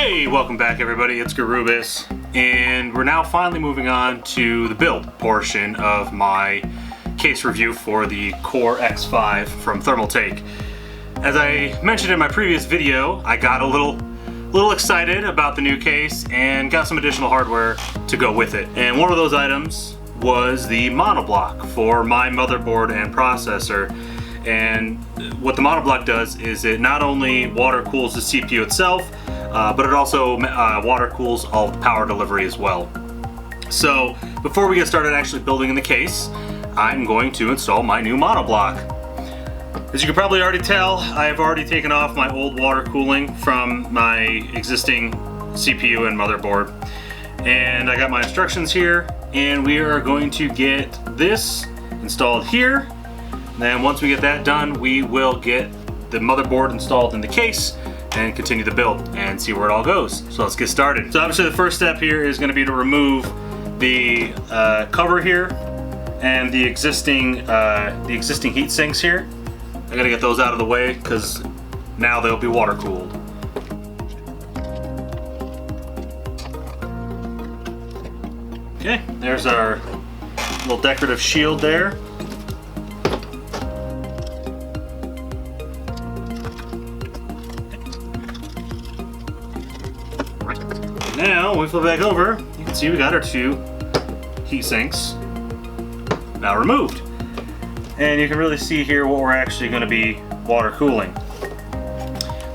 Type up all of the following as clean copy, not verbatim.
Hey, welcome back everybody, it's Garubis, and we're now finally moving on to the build portion of my case review for the Core X5 from Thermaltake. As I mentioned in my previous video, I got a little excited about the new case and got some additional hardware to go with it. And one of those items was the monoblock for my motherboard and processor. And what the monoblock does is it not only water cools the CPU itself, but it also water cools all the power delivery as well. So before we get started actually building in the case, I'm going to install my new monoblock. As you can probably already tell, I have already taken off my old water cooling from my existing CPU and motherboard. And I got my instructions here, and we are going to get this installed here. Then once we get that done, we will get the motherboard installed in the case and continue the build and see where it all goes. So let's get started. So obviously the first step here is going to be to remove the cover here and the existing heat sinks here. I gotta get those out of the way because now they'll be water cooled. Okay, there's our little decorative shield there. Now, when we flip back over, you can see we got our two heat sinks now removed. And you can really see here what we're actually going to be water cooling.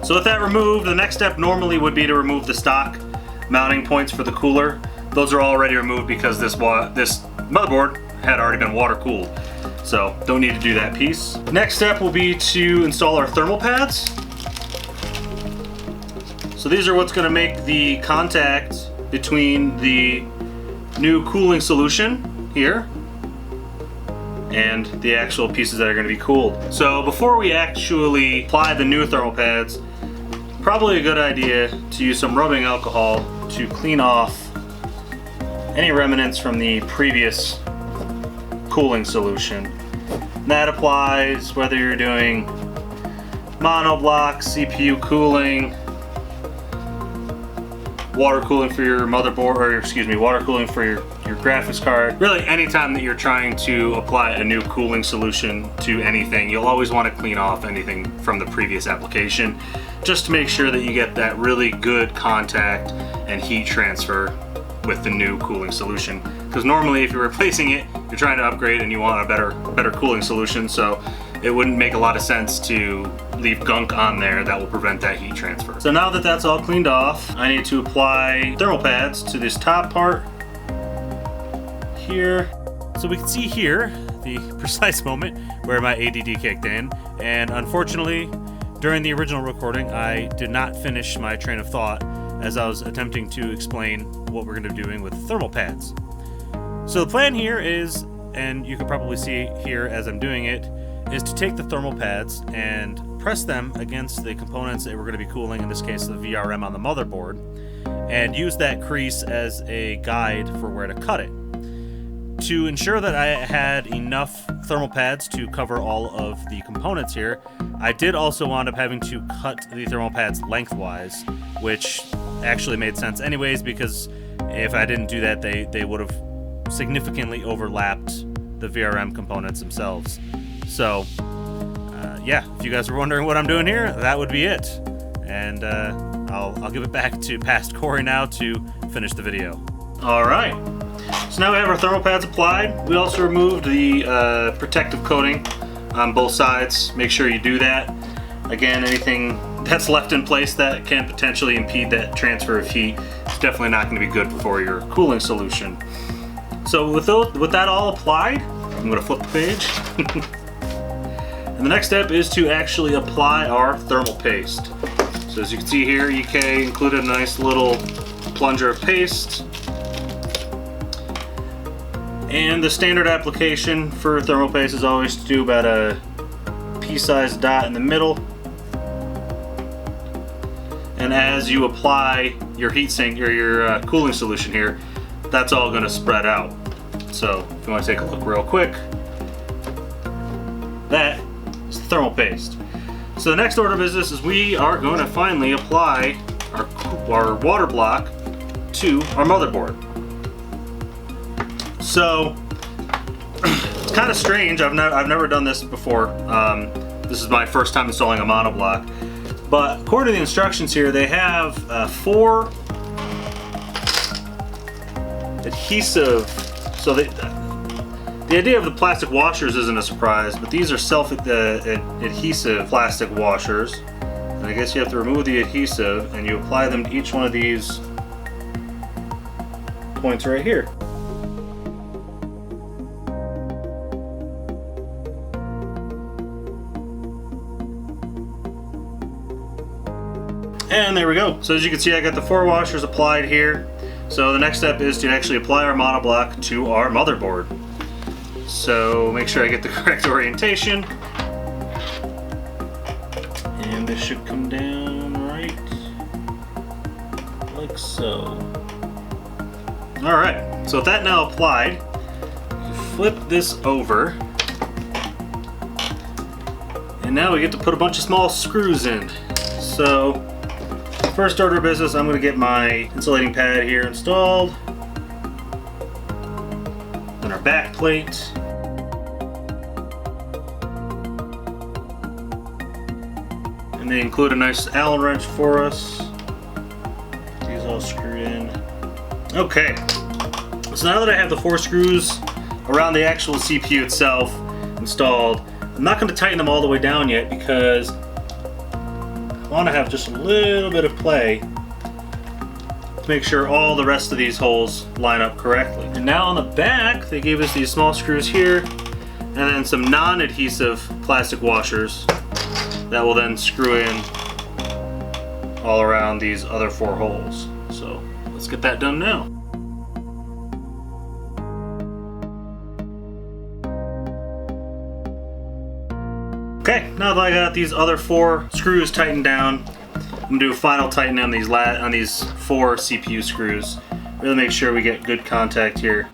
So with that removed, the next step normally would be to remove the stock mounting points for the cooler. Those are already removed because this motherboard had already been water cooled. So don't need to do that piece. Next step will be to install our thermal pads. So these are what's going to make the contact between the new cooling solution here and the actual pieces that are going to be cooled. So before we actually apply the new thermal pads, probably a good idea to use some rubbing alcohol to clean off any remnants from the previous cooling solution. And that applies whether you're doing monoblock, CPU cooling, water cooling for your motherboard, or excuse me, water cooling for your graphics card. Really, anytime that you're trying to apply a new cooling solution to anything, you'll always want to clean off anything from the previous application, just to make sure that you get that really good contact and heat transfer with the new cooling solution. Because normally if you're replacing it, you're trying to upgrade and you want a better cooling solution, so it wouldn't make a lot of sense to leave gunk on there that will prevent that heat transfer. So now that that's all cleaned off, I need to apply thermal pads to this top part here. So we can see here the precise moment where my ADD kicked in, and unfortunately during the original recording I did not finish my train of thought as I was attempting to explain what we're going to be doing with thermal pads. So the plan here is, and you can probably see here as I'm doing it, is to take the thermal pads and press them against the components that we're going to be cooling, in this case the VRM on the motherboard, and use that crease as a guide for where to cut it. To ensure that I had enough thermal pads to cover all of the components here, I did also wind up having to cut the thermal pads lengthwise, which actually made sense anyways, because if I didn't do that, they would have significantly overlapped the VRM components themselves. So yeah, if you guys are wondering what I'm doing here, that would be it. And I'll give it back to past Corey now to finish the video. Alright, so now we have our thermal pads applied. We also removed the protective coating on both sides. Make sure you do that. Again, anything that's left in place that can potentially impede that transfer of heat is definitely not going to be good for your cooling solution. So with that all applied, I'm going to flip the page. And the next step is to actually apply our thermal paste. So as you can see here, EK included a nice little plunger of paste. And the standard application for thermal paste is always to do about a pea-sized dot in the middle. And as you apply your heatsink or your cooling solution here, that's all going to spread out. So if you want to take a look real quick, that is the thermal paste. So the next order of business is we are going to finally apply our water block to our motherboard. So it's kind of strange. I've never done this before. This is my first time installing a monoblock. But according to the instructions here, they have 4 adhesive. So the idea of the plastic washers isn't a surprise, but these are self-adhesive plastic washers. And I guess you have to remove the adhesive and you apply them to each one of these points right here. And there we go. So as you can see, I got the 4 washers applied here. So the next step is to actually apply our monoblock to our motherboard. So make sure I get the correct orientation. And this should come down right like so. Alright, so with that now applied, flip this over. And now we get to put a bunch of small screws in. So first order of business, I'm going to get my insulating pad here installed. Then our back plate. And they include a nice Allen wrench for us. These all screwed in. Okay, so now that I have the 4 screws around the actual CPU itself installed, I'm not going to tighten them all the way down yet because I want to have just a little bit of play to make sure all the rest of these holes line up correctly. And now on the back, they gave us these small screws here and then some non-adhesive plastic washers that will then screw in all around these other 4 holes. So let's get that done now. Okay, now that I got these other 4 screws tightened down, I'm gonna do a final tighten on these 4 CPU screws. Really make sure we get good contact here.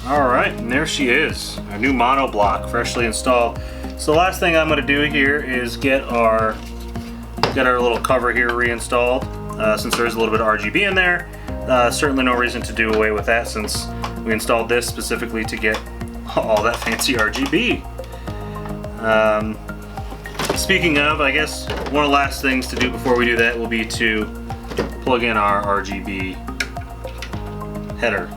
Alright, and there she is, our new monoblock, freshly installed. So the last thing I'm going to do here is get our little cover here reinstalled. Since there is a little bit of RGB in there, certainly no reason to do away with that since we installed this specifically to get all that fancy RGB. Speaking of, I guess one of the last things to do before we do that will be to plug in our RGB header.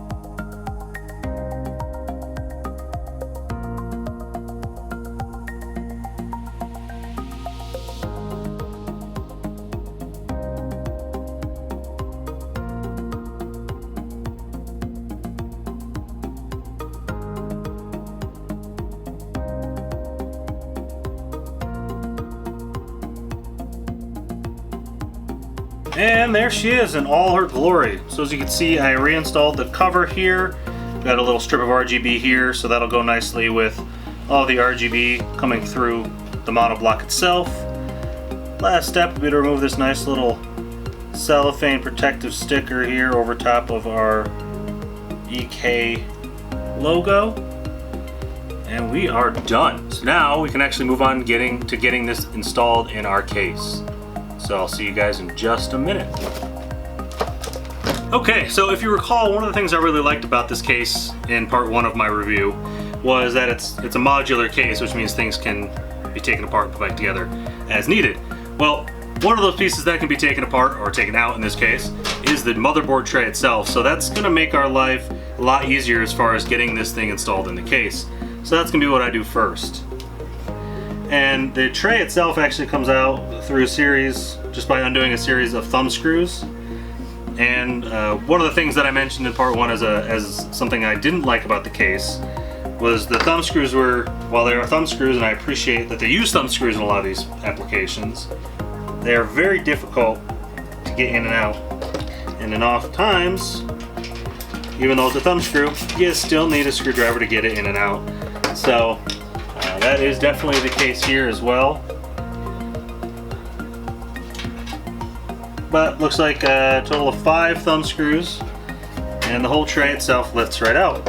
And there she is in all her glory. So as you can see, I reinstalled the cover here. Got a little strip of RGB here, so that'll go nicely with all the RGB coming through the monoblock itself. Last step would be to remove this nice little cellophane protective sticker here over top of our EK logo. And we are done. So now we can actually move on to getting this installed in our case. So I'll see you guys in just a minute. Okay, so if you recall, one of the things I really liked about this case in part 1 of my review was that it's a modular case, which means things can be taken apart and put back together as needed. Well, one of those pieces that can be taken apart, or taken out in this case, is the motherboard tray itself. So that's gonna make our life a lot easier as far as getting this thing installed in the case. So that's gonna be what I do first. And the tray itself actually comes out through a series, just by undoing a series of thumb screws. And one of the things that I mentioned in part 1 as something I didn't like about the case was the thumb screws were, while they are thumb screws, and I appreciate that they use thumb screws in a lot of these applications, they are very difficult to get in and out. And then oftentimes, even though it's a thumb screw, you still need a screwdriver to get it in and out. So that is definitely the case here as well. But looks like a total of 5 thumb screws, and the whole tray itself lifts right out.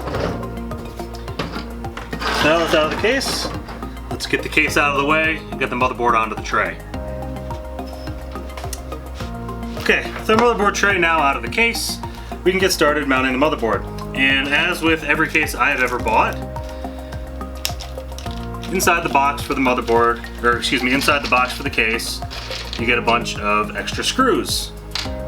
Now that's out of the case, let's get the case out of the way and get the motherboard onto the tray. Okay, with the motherboard tray now out of the case, we can get started mounting the motherboard. And as with every case I have ever bought, inside the box for the motherboard, or excuse me, inside the box for the case, you get a bunch of extra screws.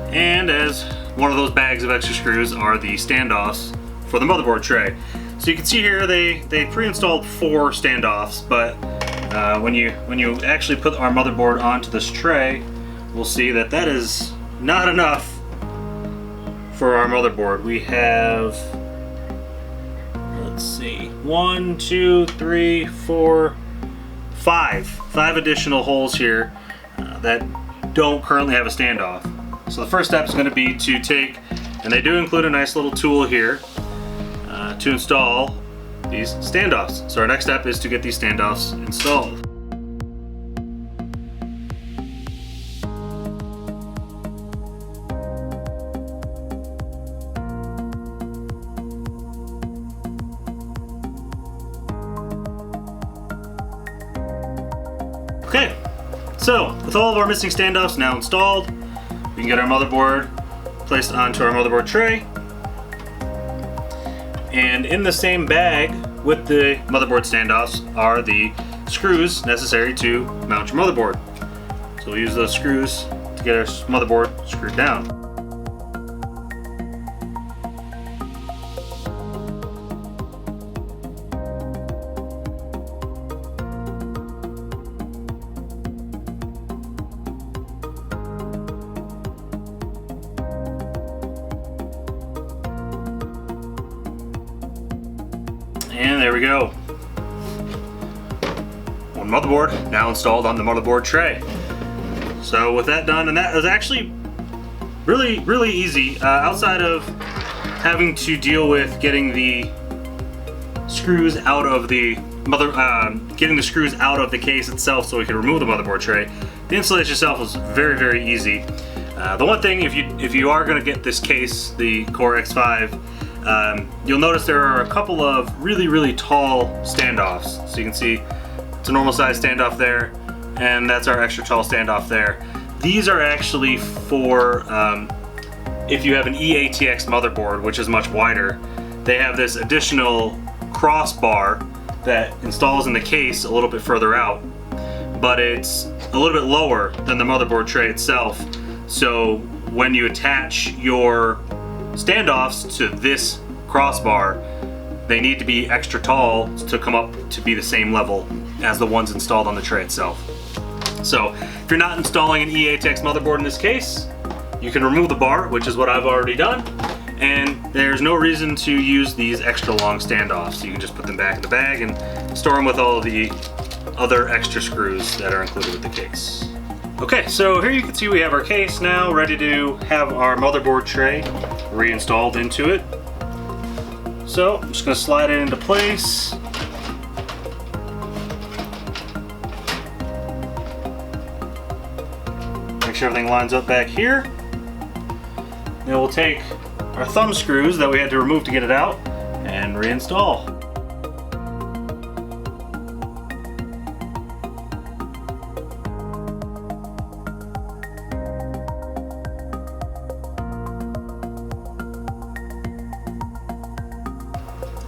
And as one of those bags of extra screws are the standoffs for the motherboard tray. So you can see here they pre-installed 4 standoffs, but when you actually put our motherboard onto this tray, we'll see that that is not enough for our motherboard. We have, let's see, 1, 2, 3, 4, 5 additional holes here that don't currently have a standoff. So the first step is going to be to take, and they do include a nice little tool here to install these standoffs. So our next step is to get these standoffs installed. Okay, so with all of our missing standoffs now installed, we can get our motherboard placed onto our motherboard tray. And in the same bag with the motherboard standoffs are the screws necessary to mount your motherboard. So we'll use those screws to get our motherboard screwed down. And there we go. One motherboard now installed on the motherboard tray. So with that done, and that was actually really easy, outside of having to deal with getting the screws out of the screws out of the case itself so we could remove the motherboard tray. The installation itself was very easy. The one thing, if you are going to get this case, the Core X5, you'll notice there are a couple of really tall standoffs. So you can see it's a normal size standoff there, and that's our extra tall standoff there. These are actually for if you have an EATX motherboard, which is much wider. They have this additional crossbar that installs in the case a little bit further out, but it's a little bit lower than the motherboard tray itself. So when you attach your standoffs to this crossbar, they need to be extra tall to come up to be the same level as the ones installed on the tray itself. So if you're not installing an EATX motherboard in this case, you can remove the bar, which is what I've already done, and there's no reason to use these extra long standoffs. So you can just put them back in the bag and store them with all of the other extra screws that are included with the case. Okay, so here you can see we have our case now ready to have our motherboard tray reinstalled into it. So I'm just going to slide it into place. Make sure everything lines up back here. Then we'll take our thumb screws that we had to remove to get it out and reinstall.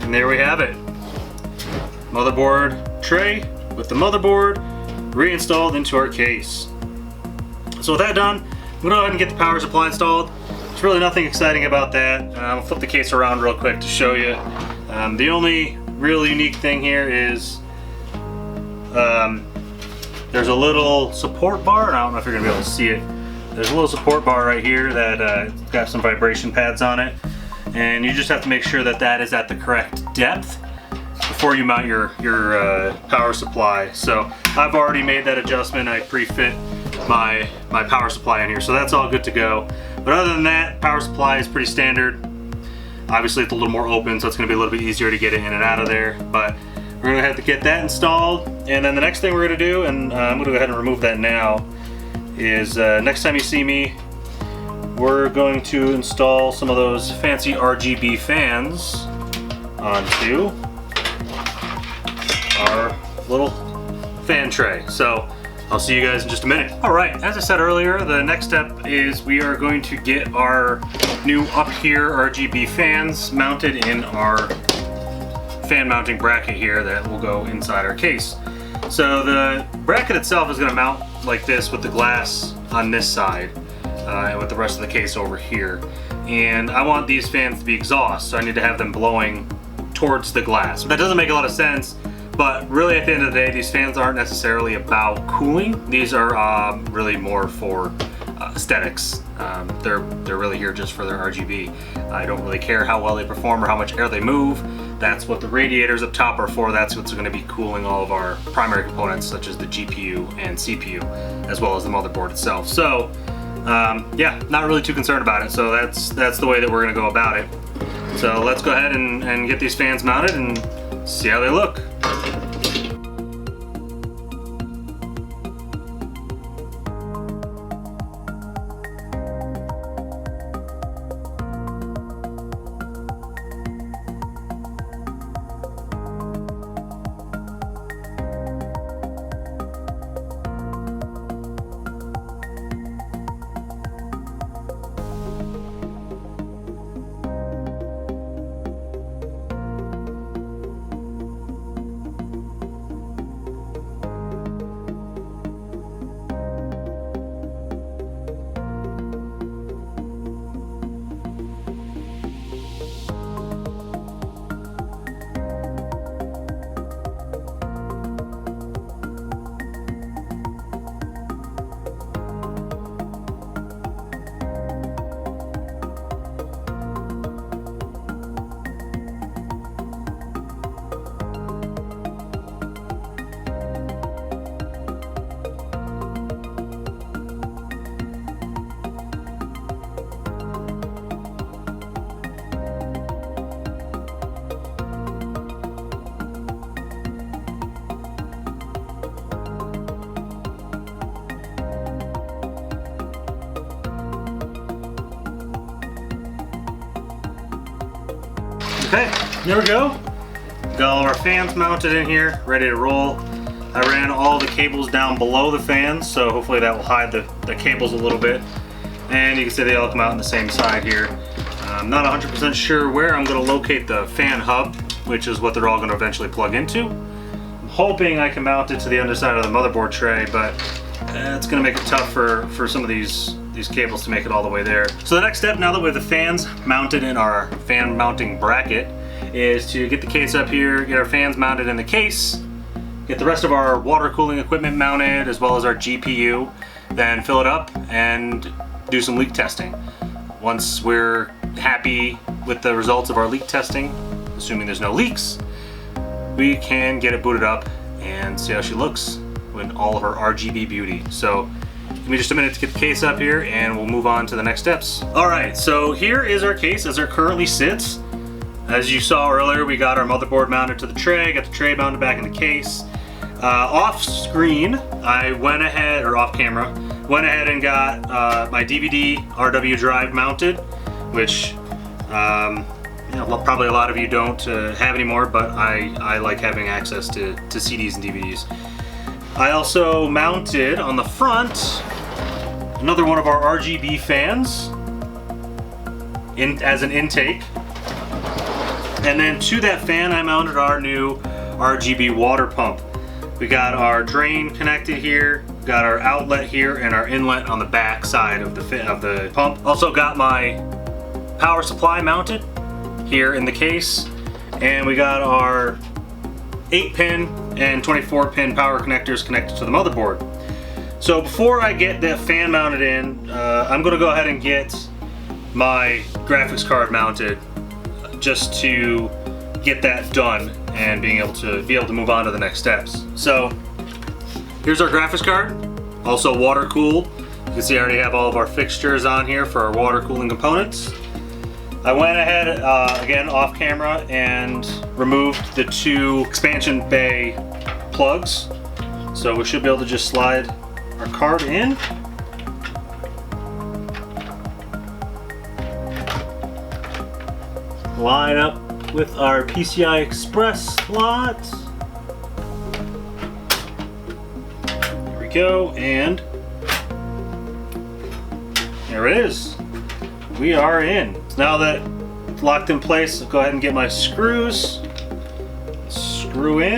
And there we have it. Motherboard tray with the motherboard reinstalled into our case. So with that done, I'm going to go ahead and get the power supply installed. There's really nothing exciting about that. I'll flip the case around real quick to show you. The only real unique thing here is there's a little support bar, and I don't know if you're going to be able to see it. There's a little support bar right here that got some vibration pads on it. And you just have to make sure that that is at the correct depth before you mount your power supply. So I've already made that adjustment. I pre-fit my power supply in here, so that's all good to go. But other than that, power supply is pretty standard. Obviously it's a little more open, so it's going to be a little bit easier to get it in and out of there. But we're going to have to get that installed, and then the next thing we're going to do, and I'm going to go ahead and remove that now, is next time you see me, we're going to install some of those fancy RGB fans onto our little fan tray. So I'll see you guys in just a minute. All right, as I said earlier, the next step is we are going to get our new up here Rgb fans mounted in our fan mounting bracket here that will go inside our case. So the bracket itself is going to mount like this with the glass on this side and with the rest of the case over here. And I want these fans to be exhaust, so I need to have them blowing towards the glass. That doesn't make a lot of sense, but really at the end of the day, these fans aren't necessarily about cooling. These are really more for aesthetics. They're really here just for their RGB. I don't really care how well they perform or how much air they move. That's what the radiators up top are for. That's what's going to be cooling all of our primary components, such as the GPU and CPU, as well as the motherboard itself. So yeah, not really too concerned about it. So that's the way that we're going to go about it. So let's go ahead and get these fans mounted and see how they look. Okay, there we go. Got all of our fans mounted in here, ready to roll. I ran all the cables down below the fans, so hopefully that will hide the cables a little bit. And you can see they all come out on the same side here. I'm not 100% sure where I'm going to locate the fan hub, which is what they're all going to eventually plug into. I'm hoping I can mount it to the underside of the motherboard tray, but it's going to make it tough for some of these cables to make it all the way there. So the next step, now that we have the fans mounted in our fan mounting bracket, is to get the case up here, get our fans mounted in the case, get the rest of our water cooling equipment mounted, as well as our GPU, then fill it up and do some leak testing. Once we're happy with the results of our leak testing, assuming there's no leaks, we can get it booted up and see how she looks in all of her RGB beauty. So give me just a minute to get the case up here and we'll move on to the next steps. All right, so here is our case as it currently sits. As you saw earlier, we got our motherboard mounted to the tray, got the tray mounted back in the case. Off screen, I went ahead, or off camera, went ahead and got my DVD RW drive mounted, which probably a lot of you don't have anymore, but I like having access to CDs and DVDs. I also mounted on the front another one of our RGB fans as an intake. And then to that fan, I mounted our new RGB water pump. We got our drain connected here, got our outlet here, and our inlet on the back side of the pump. Also got my power supply mounted here in the case, and we got our 8-pin and 24-pin power connectors connected to the motherboard. So before I get the fan mounted in, I'm going to go ahead and get my graphics card mounted, just to get that done and be able to move on to the next steps. So here's our graphics card, also water cooled. You can see I already have all of our fixtures on here for our water cooling components. I went ahead, again off camera, and removed the 2 expansion bay plugs. So we should be able to just slide our card in. Line up with our PCI Express slot. go, and there it is. We are in. Now that it's locked in place, I'll go ahead and get my screws. Screw in.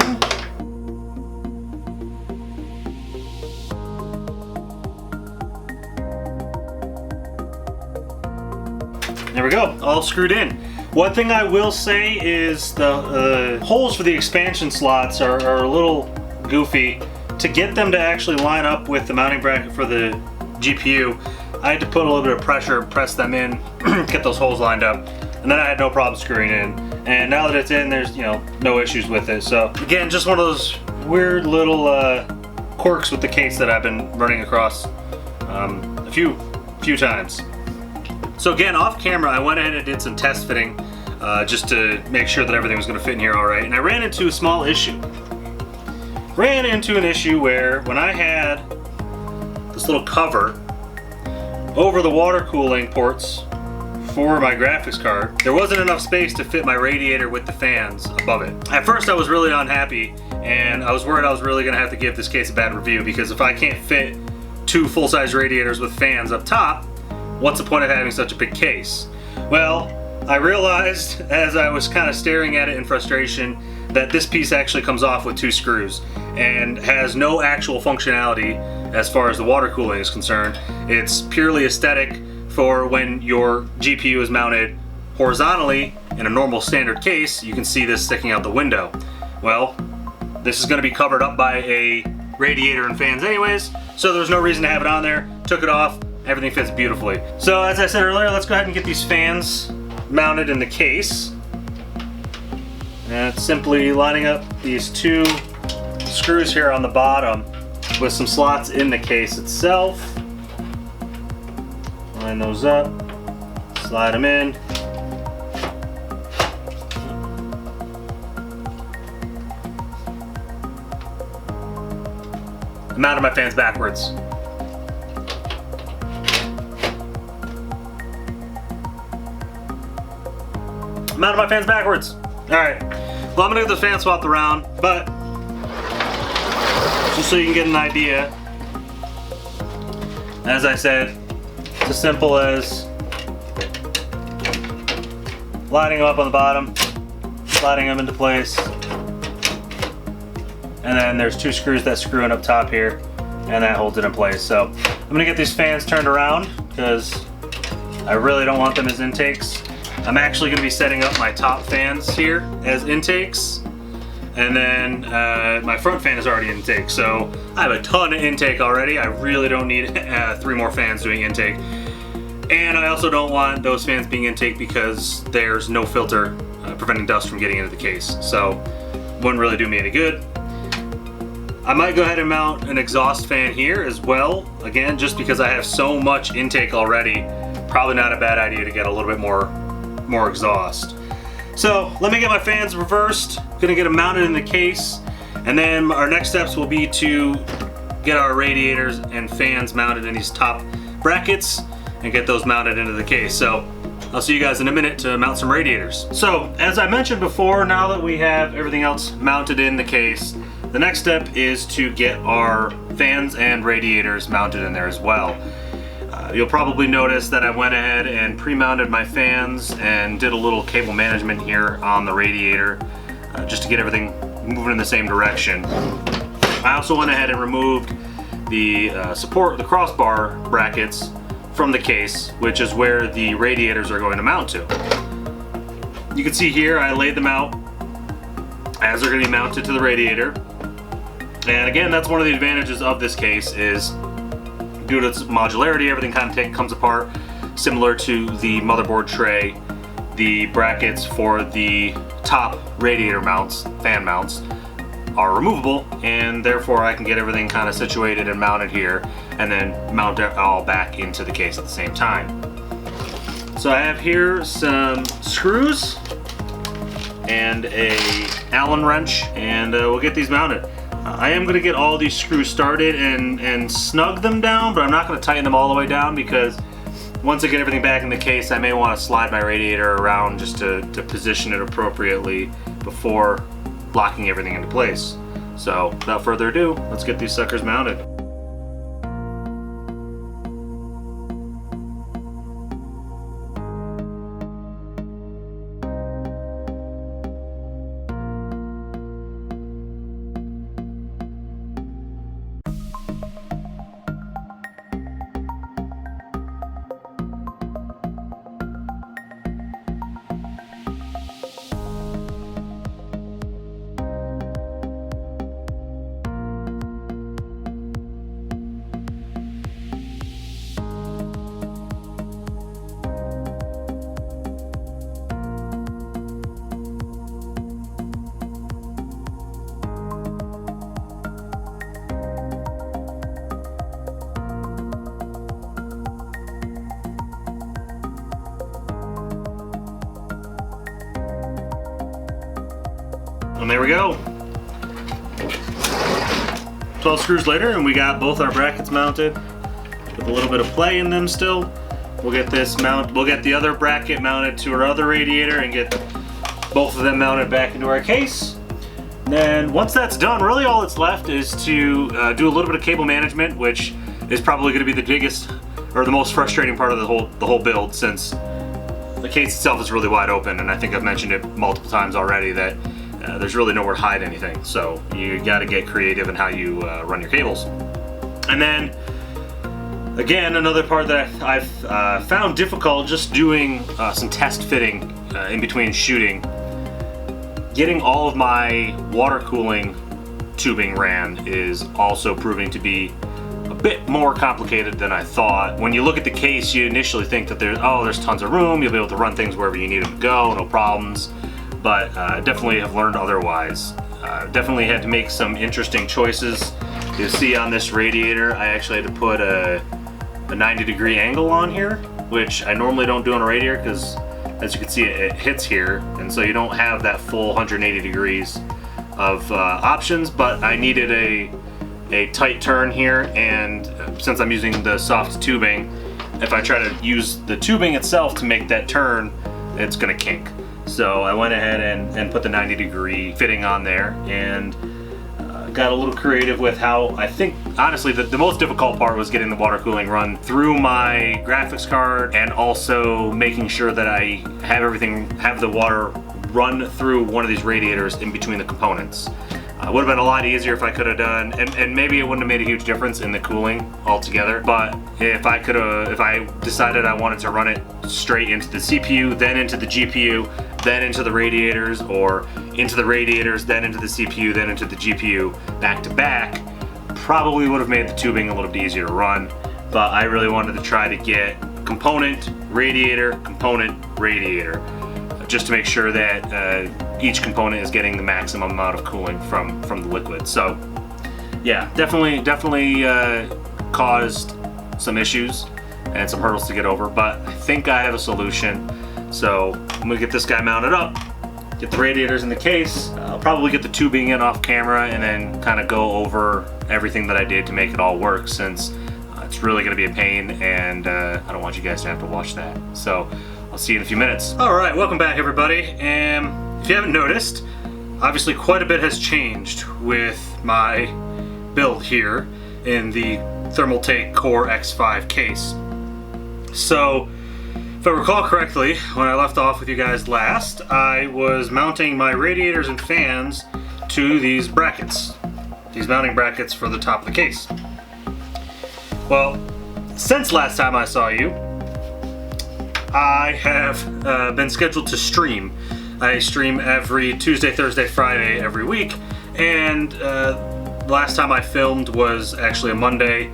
There we go, all screwed in. One thing I will say is the holes for the expansion slots are a little goofy. To get them to actually line up with the mounting bracket for the GPU, I had to put a little bit of pressure, press them in, get those holes lined up, and then I had no problem screwing it in. And now that it's in, there's no issues with it. So again, just one of those weird little quirks with the case that I've been running across a few times. So again, off camera, I went ahead and did some test fitting just to make sure that everything was going to fit in here all right. And I ran into a small issue. Ran into an issue where when I had this little cover over the water cooling ports for my graphics card, there wasn't enough space to fit my radiator with the fans above it. At first I was really unhappy, and I was worried I was really going to have to give this case a bad review, because if I can't fit 2 full-size radiators with fans up top, what's the point of having such a big case? Well, I realized as I was kind of staring at it in frustration that this piece actually comes off with 2 screws and has no actual functionality as far as the water cooling is concerned. It's purely aesthetic for when your GPU is mounted horizontally in a normal standard case. You can see this sticking out the window. Well, this is going to be covered up by a radiator and fans anyways, so there's no reason to have it on there. Took it off, everything fits beautifully. So as I said earlier, let's go ahead and get these fans mounted in the case. And it's simply lining up these 2 screws here on the bottom with some slots in the case itself. Line those up, slide them in. I mounted my fans backwards. Mounted my fans backwards. Alright, well, I'm gonna get the fan swapped around, but just so you can get an idea, as I said, it's as simple as lining them up on the bottom, sliding them into place, and then there's 2 screws that screw in up top here, and that holds it in place. So I'm gonna get these fans turned around because I really don't want them as intakes. I'm actually going to be setting up my top fans here as intakes, and then my front fan is already intake, so I have a ton of intake already. I really don't need 3 more fans doing intake, and I also don't want those fans being intake because there's no filter preventing dust from getting into the case, so wouldn't really do me any good. I might go ahead and mount an exhaust fan here as well, again, just because I have so much intake already. Probably not a bad idea to get a little bit more exhaust. So let me get my fans reversed, gonna get them mounted in the case, and then our next steps will be to get our radiators and fans mounted in these top brackets and get those mounted into the case. So I'll see you guys in a minute to mount some radiators. So as I mentioned before, now that we have everything else mounted in the case, the next step is to get our fans and radiators mounted in there as well. You'll probably notice that I went ahead and pre-mounted my fans and did a little cable management here on the radiator just to get everything moving in the same direction. I also went ahead and removed the the crossbar brackets from the case, which is where the radiators are going to mount to. You can see here I laid them out as they're going to be mounted to the radiator. And again, that's one of the advantages of this case is due to its modularity, everything kind of comes apart similar to the motherboard tray. The brackets for the top radiator mounts, fan mounts, are removable, and therefore I can get everything kind of situated and mounted here and then mount it all back into the case at the same time. So I have here some screws and a Allen wrench, and we'll get these mounted. I am going to get all these screws started and snug them down, but I'm not going to tighten them all the way down because once I get everything back in the case, I may want to slide my radiator around just to position it appropriately before locking everything into place. So without further ado, let's get these suckers mounted. there we go. 12 screws later, and we got both our brackets mounted with a little bit of play in them still. We'll get this mount. We'll get the other bracket mounted to our other radiator and get both of them mounted back into our case. And then once that's done, really all that's left is to do a little bit of cable management, which is probably going to be the biggest or the most frustrating part of the whole build, since the case itself is really wide open, and I think I've mentioned it multiple times already that there's really nowhere to hide anything. So you got to get creative in how you run your cables. And then again, another part that I've found difficult just doing some test fitting in between shooting. Getting all of my water cooling tubing ran is also proving to be a bit more complicated than I thought. When you look at the case, you initially think that there's tons of room, you'll be able to run things wherever you need them to go, no problems. But definitely have learned otherwise. Definitely had to make some interesting choices. You'll see on this radiator, I actually had to put a 90-degree angle on here, which I normally don't do on a radiator because, as you can see, it hits here, and so you don't have that full 180 degrees of options. But I needed a tight turn here, and since I'm using the soft tubing, if I try to use the tubing itself to make that turn, it's gonna kink. So I went ahead and put the 90-degree fitting on there, and got a little creative with how, I think, honestly, the most difficult part was getting the water cooling run through my graphics card, and also making sure that I have the water run through one of these radiators in between the components. Would have been a lot easier if I could have done, and maybe it wouldn't have made a huge difference in the cooling altogether, but if I decided I wanted to run it straight into the CPU, then into the GPU, then into the radiators, or into the radiators, then into the CPU, then into the GPU, back to back, probably would have made the tubing a little bit easier to run. But I really wanted to try to get component, radiator, just to make sure that each component is getting the maximum amount of cooling from the liquid. So yeah, definitely caused some issues and some hurdles to get over, but I think I have a solution. So I'm gonna get this guy mounted up, get the radiators in the case. I'll probably get the tubing in off camera and then kind of go over everything that I did to make it all work, since it's really gonna be a pain, and I don't want you guys to have to watch that. So I'll see you in a few minutes. All right, welcome back everybody. And if you haven't noticed, obviously quite a bit has changed with my build here in the Thermaltake Core X5 case. So if I recall correctly, when I left off with you guys last, I was mounting my radiators and fans to these brackets, these mounting brackets for the top of the case. Well, since last time I saw you, I have been scheduled to stream. I stream every Tuesday, Thursday, Friday every week, and last time I filmed was actually a Monday,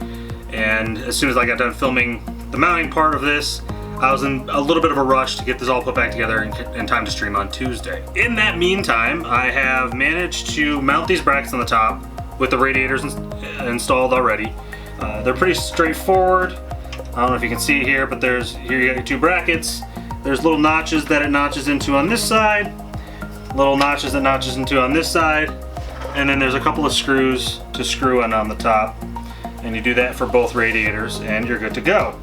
and as soon as I got done filming the mounting part of this, I was in a little bit of a rush to get this all put back together in time to stream on Tuesday. In that meantime, I have managed to mount these brackets on the top with the radiators installed already. They're pretty straightforward. I don't know if you can see here, but here you got your two brackets. There's little notches that it notches into on this side, little notches that notches into on this side, and then there's a couple of screws to screw in on the top. And you do that for both radiators and you're good to go.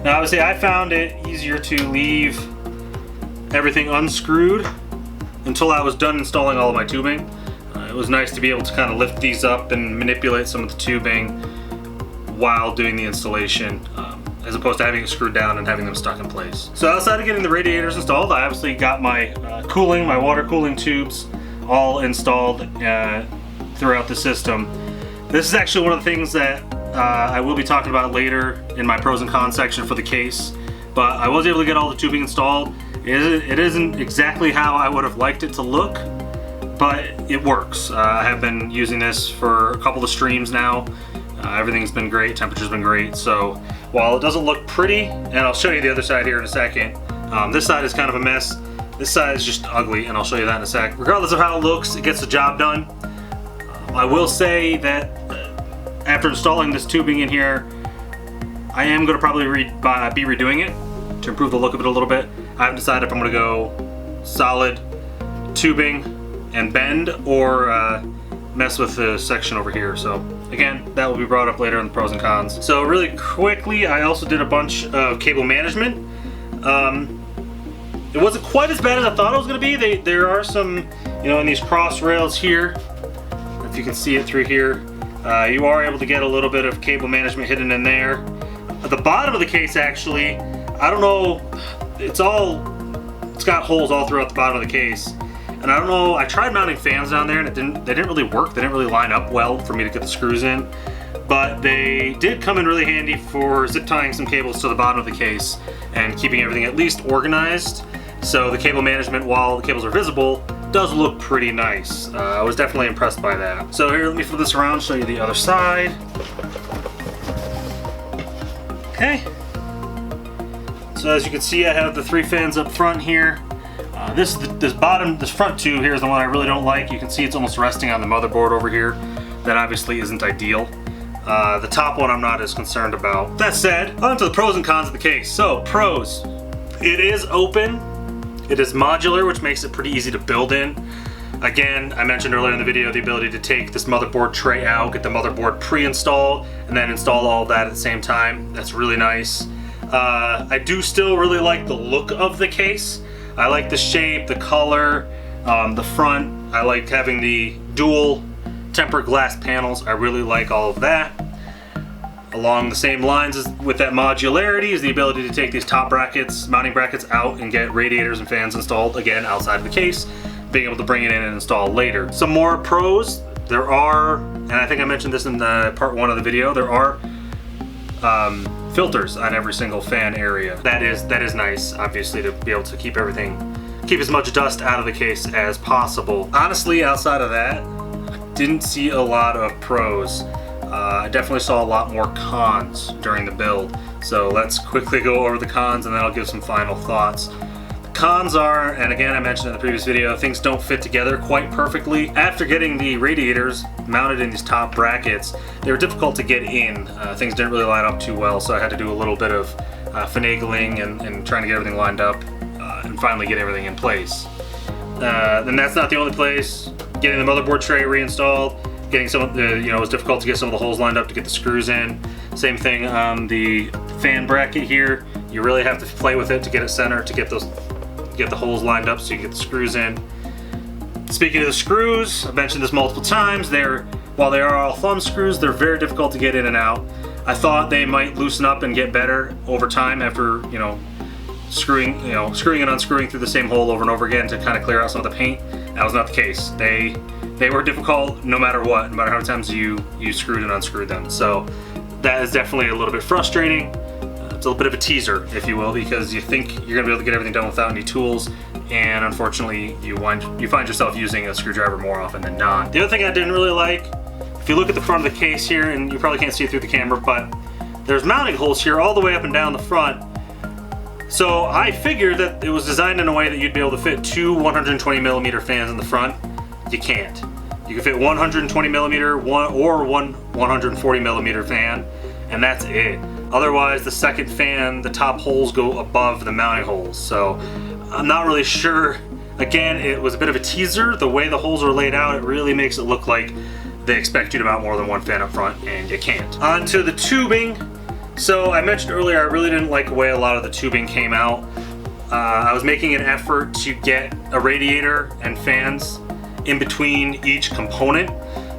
Now obviously I found it easier to leave everything unscrewed until I was done installing all of my tubing. It was nice to be able to kind of lift these up and manipulate some of the tubing while doing the installation, as opposed to having it screwed down and having them stuck in place. So outside of getting the radiators installed, I obviously got my my water cooling tubes all installed throughout the system. This is actually one of the things that I will be talking about later in my pros and cons section for the case, but I was able to get all the tubing installed. It isn't exactly how I would have liked it to look, but it works. I have been using this for a couple of streams now. Everything's been great, temperature's been great, so while it doesn't look pretty, and I'll show you the other side here in a second, this side is kind of a mess. This side is just ugly, and I'll show you that in a sec. Regardless of how it looks, it gets the job done. I will say that after installing this tubing in here, I am going to probably be redoing it to improve the look of it a little bit. I haven't decided if I'm going to go solid tubing and bend or mess with the section over here. So again, that will be brought up later in the pros and cons. So really quickly, I also did a bunch of cable management. It wasn't quite as bad as I thought it was going to be. There are some, you know, in these cross rails here, if you can see it through here, you are able to get a little bit of cable management hidden in there. At the bottom of the case, actually, I don't know, it's got holes all throughout the bottom of the case. And I don't know, I tried mounting fans down there and they didn't really work. They didn't really line up well for me to get the screws in. But they did come in really handy for zip tying some cables to the bottom of the case and keeping everything at least organized. So the cable management, while the cables are visible, does look pretty nice. I was definitely impressed by that. So here, let me flip this around, show you the other side. Okay. So as you can see, I have the 3 fans up front here. This front tube here is the one I really don't like. You can see it's almost resting on the motherboard over here. That obviously isn't ideal. The top one I'm not as concerned about. That said, on to the pros and cons of the case. So, pros. It is open. It is modular, which makes it pretty easy to build in. Again, I mentioned earlier in the video the ability to take this motherboard tray out, get the motherboard pre-installed, and then install all of that at the same time. That's really nice. I do still really like the look of the case. I like the shape, the color, the front. I like having the dual tempered glass panels. I really like all of that. Along the same lines as with that modularity is the ability to take these top brackets, mounting brackets out and get radiators and fans installed, again, outside of the case, being able to bring it in and install later. Some more pros, there are, and I think I mentioned this in the part 1 of the video, there are filters on every single fan area. That is nice, obviously, to be able to keep as much dust out of the case as possible. Honestly, outside of that, didn't see a lot of pros. I definitely saw a lot more cons during the build. So let's quickly go over the cons and then I'll give some final thoughts. The cons are, and again I mentioned in the previous video, things don't fit together quite perfectly. After getting the radiators mounted in these top brackets, they were difficult to get in. Things didn't really line up too well, so I had to do a little bit of finagling and trying to get everything lined up and finally get everything in place. Then that's not the only place. Getting the motherboard tray reinstalled, getting some of the, it was difficult to get some of the holes lined up to get the screws in. Same thing on the fan bracket here. You really have to play with it to get it centered, to get the holes lined up so you get the screws in. Speaking of the screws, I've mentioned this multiple times. While they are all thumb screws, they're very difficult to get in and out. I thought they might loosen up and get better over time after, screwing and unscrewing through the same hole over and over again to kind of clear out some of the paint. That was not the case. They were difficult no matter what, no matter how many times you screwed and unscrewed them. So that is definitely a little bit frustrating. It's a little bit of a teaser, if you will, because you think you're gonna be able to get everything done without any tools, and unfortunately you find yourself using a screwdriver more often than not. The other thing I didn't really like, if you look at the front of the case here, and you probably can't see it through the camera, but there's mounting holes here all the way up and down the front. So I figured that it was designed in a way that you'd be able to fit 2 120mm fans in the front. You can't. You can fit 120mm or one 140mm fan, and that's it. Otherwise, the second fan, the top holes go above the mounting holes. So I'm not really sure. Again, it was a bit of a teaser. The way the holes are laid out, it really makes it look like they expect you to mount more than one fan up front, and you can't. On to the tubing. So I mentioned earlier, I really didn't like the way a lot of the tubing came out. I was making an effort to get a radiator and fans in between each component.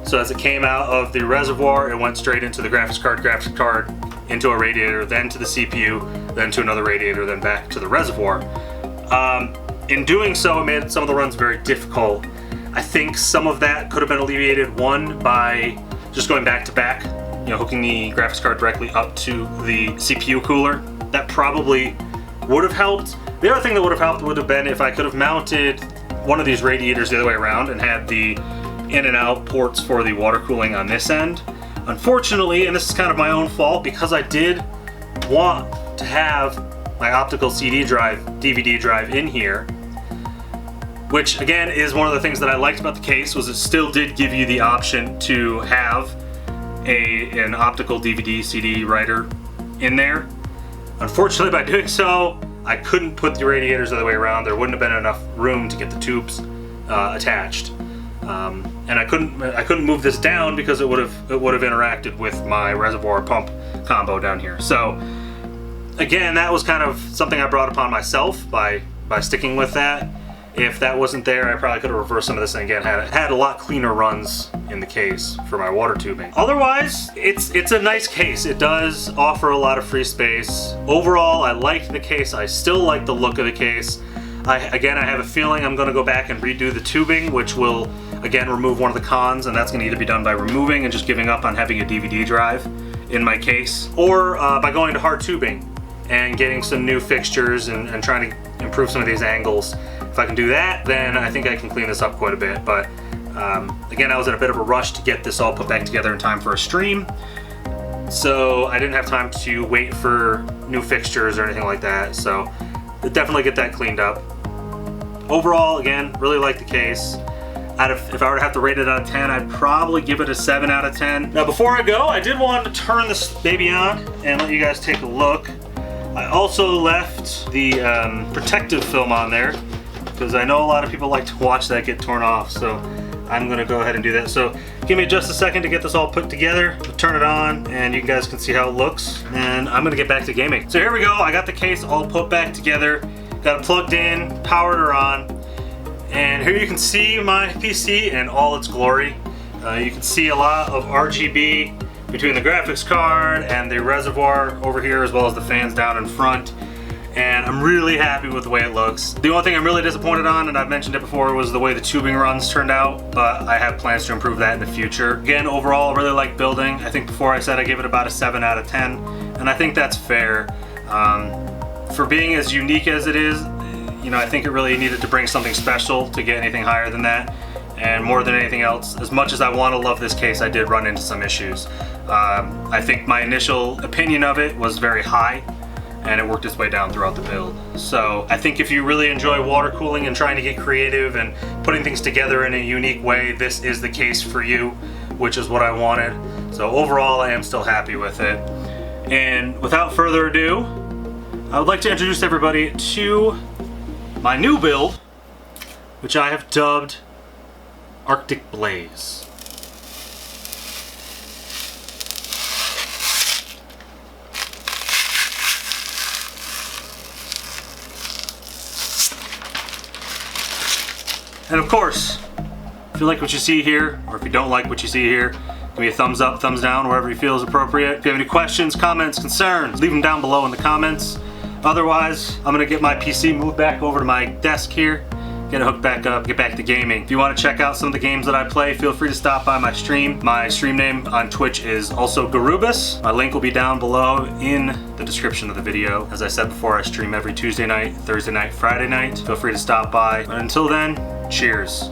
So as it came out of the reservoir, it went straight into the graphics card, into a radiator, then to the CPU, then to another radiator, then back to the reservoir. In doing so, it made some of the runs very difficult. I think some of that could have been alleviated, one, by just going back to back, hooking the graphics card directly up to the CPU cooler. That probably would have helped. The other thing that would have helped would have been if I could have mounted one of these radiators the other way around and had the in and out ports for the water cooling on this end. Unfortunately, and this is kind of my own fault, because I did want to have my optical CD drive, DVD drive in here, which again is one of the things that I liked about the case, was it still did give you the option to have an optical DVD CD writer in there. Unfortunately, by doing so, I couldn't put the radiators the other way around. There wouldn't have been enough room to get the tubes attached. And I couldn't move this down because it would have interacted with my reservoir pump combo down here. So again, that was kind of something I brought upon myself by sticking with that. If that wasn't there, I probably could have reversed some of this and again had a lot cleaner runs in the case for my water tubing. Otherwise, it's a nice case. It does offer a lot of free space. Overall, I like the case. I still like the look of the case. I have a feeling I'm going to go back and redo the tubing, which will again remove one of the cons, and that's going to either be done by removing and just giving up on having a DVD drive in my case, or by going to hard tubing and getting some new fixtures and trying to improve some of these angles. If I can do that, then I think I can clean this up quite a bit. But again, I was in a bit of a rush to get this all put back together in time for a stream, so I didn't have time to wait for new fixtures or anything like that. So definitely get that cleaned up. Overall, again, really like the case. If I were to have to rate it out of 10, I'd probably give it a 7 out of 10. Now before I go, I did want to turn this baby on and let you guys take a look. I also left the protective film on there because I know a lot of people like to watch that get torn off, so I'm gonna go ahead and do that. So give me just a second to get this all put together, turn it on, and you guys can see how it looks, and I'm gonna get back to gaming. So here we go, I got the case all put back together, got it plugged in, powered her on, and here you can see my PC in all its glory. You can see a lot of RGB between the graphics card and the reservoir over here, as well as the fans down in front. And I'm really happy with the way it looks. The only thing I'm really disappointed on, and I've mentioned it before, was the way the tubing runs turned out, but I have plans to improve that in the future. Again, overall, I really like building. I think before I said I gave it about a 7 out of 10, and I think that's fair. For being as unique as it is, you know, I think it really needed to bring something special to get anything higher than that. And more than anything else, as much as I want to love this case, I did run into some issues. I think my initial opinion of it was very high, and it worked its way down throughout the build. So I think if you really enjoy water cooling and trying to get creative and putting things together in a unique way, this is the case for you, which is what I wanted. So overall, I am still happy with it. And without further ado, I would like to introduce everybody to my new build, which I have dubbed Arctic Blaze. And of course, if you like what you see here, or if you don't like what you see here, give me a thumbs up, thumbs down, wherever you feel is appropriate. If you have any questions, comments, concerns, leave them down below in the comments. Otherwise, I'm gonna get my PC moved back over to my desk here, get it hooked back up, get back to gaming. If you want to check out some of the games that I play, feel free to stop by my stream. My stream name on Twitch is also Garubus. My link will be down below in the description of the video. As I said before, I stream every Tuesday night, Thursday night, Friday night. Feel free to stop by. But until then, cheers.